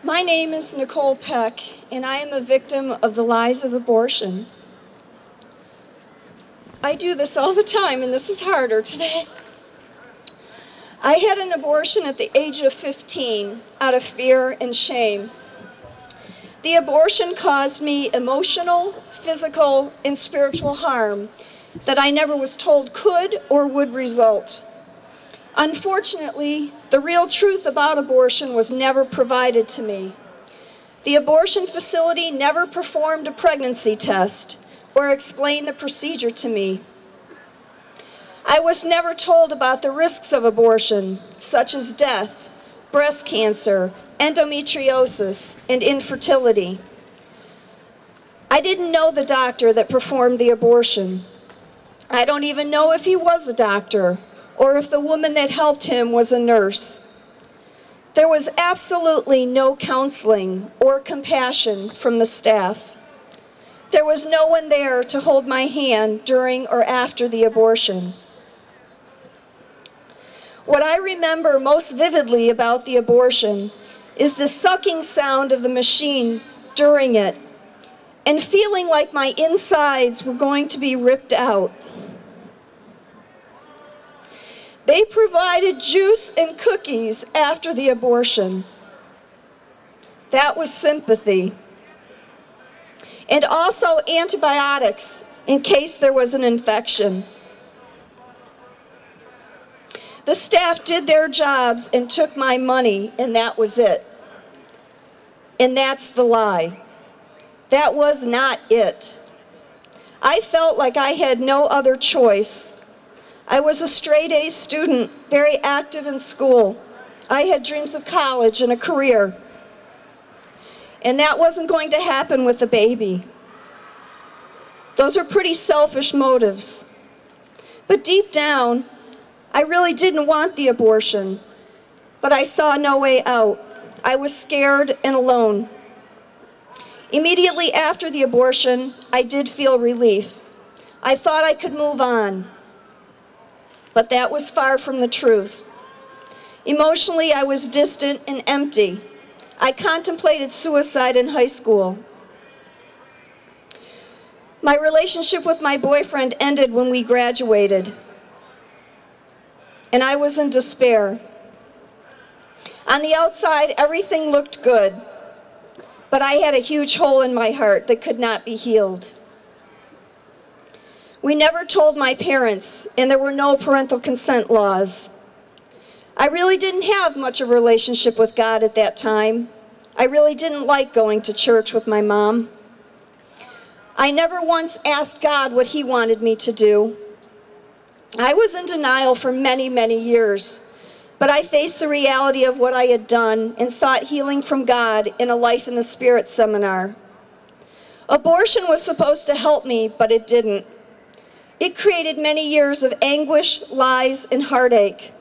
My name is Nicole Peck, and I am a victim of the lies of abortion. I do this all the time, and this is harder today. I had an abortion at the age of 15 out of fear and shame. The abortion caused me emotional, physical, and spiritual harm that I never was told could or would result. Unfortunately, the real truth about abortion was never provided to me. The abortion facility never performed a pregnancy test or explained the procedure to me. I was never told about the risks of abortion, such as death, breast cancer, endometriosis, and infertility. I didn't know the doctor that performed the abortion. I don't even know if he was a doctor or if the woman that helped him was a nurse. There was absolutely no counseling or compassion from the staff. There was no one there to hold my hand during or after the abortion. What I remember most vividly about the abortion is the sucking sound of the machine during it and feeling like my insides were going to be ripped out. They provided juice and cookies after the abortion. That was sympathy. And also antibiotics in case there was an infection. The staff did their jobs and took my money, and that was it. And that's the lie. That was not it. I felt like I had no other choice. I was a straight-A student, very active in school. I had dreams of college and a career. And that wasn't going to happen with the baby. Those are pretty selfish motives. But deep down, I really didn't want the abortion, but I saw no way out. I was scared and alone. Immediately after the abortion, I did feel relief. I thought I could move on. But that was far from the truth. Emotionally, I was distant and empty. I contemplated suicide in high school. My relationship with my boyfriend ended when we graduated, and I was in despair. On the outside, everything looked good, but I had a huge hole in my heart that could not be healed. We never told my parents, and there were no parental consent laws. I really didn't have much of a relationship with God at that time. I really didn't like going to church with my mom. I never once asked God what He wanted me to do. I was in denial for many, many years, but I faced the reality of what I had done and sought healing from God in a Life in the Spirit seminar. Abortion was supposed to help me, but it didn't. It created many years of anguish, lies, and heartache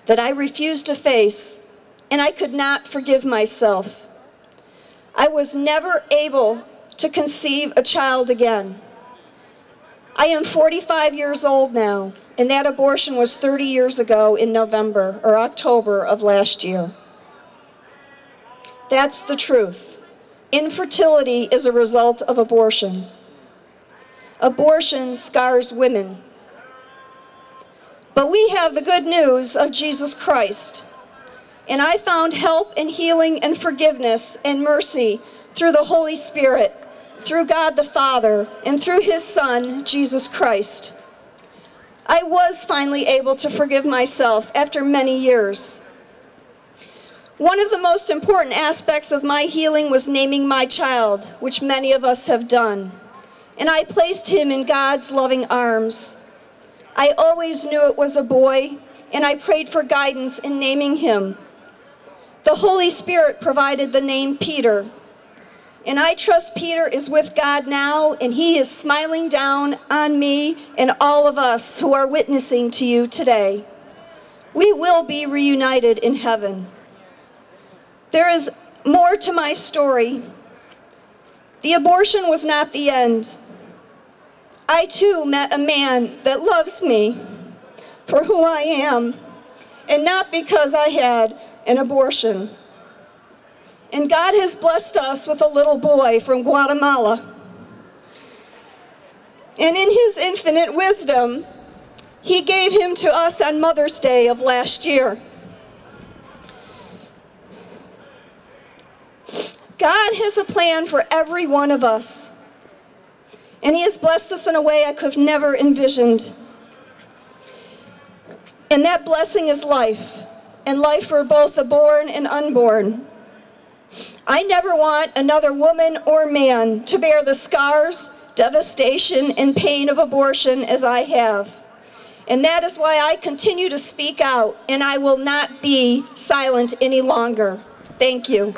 that I refused to face, and I could not forgive myself. I was never able to conceive a child again. I am 45 years old now, and that abortion was 30 years ago in November or October of last year. That's the truth. Infertility is a result of abortion. Abortion scars women. But we have the good news of Jesus Christ. And I found help and healing and forgiveness and mercy through the Holy Spirit, through God the Father, and through His Son, Jesus Christ. I was finally able to forgive myself after many years. One of the most important aspects of my healing was naming my child, which many of us have done. And I placed him in God's loving arms. I always knew it was a boy, and I prayed for guidance in naming him. The Holy Spirit provided the name Peter. And I trust Peter is with God now, and he is smiling down on me and all of us who are witnessing to you today. We will be reunited in heaven. There is more to my story. The abortion was not the end. I too met a man that loves me for who I am, and not because I had an abortion. and God has blessed us with a little boy from Guatemala. And in his infinite wisdom, he gave him to us on Mother's Day of last year. God has a plan for every one of us, and he has blessed us in a way I could have never envisioned. And that blessing is life, and life for both the born and unborn. I never want another woman or man to bear the scars, devastation, and pain of abortion as I have. And that is why I continue to speak out, and I will not be silent any longer. Thank you.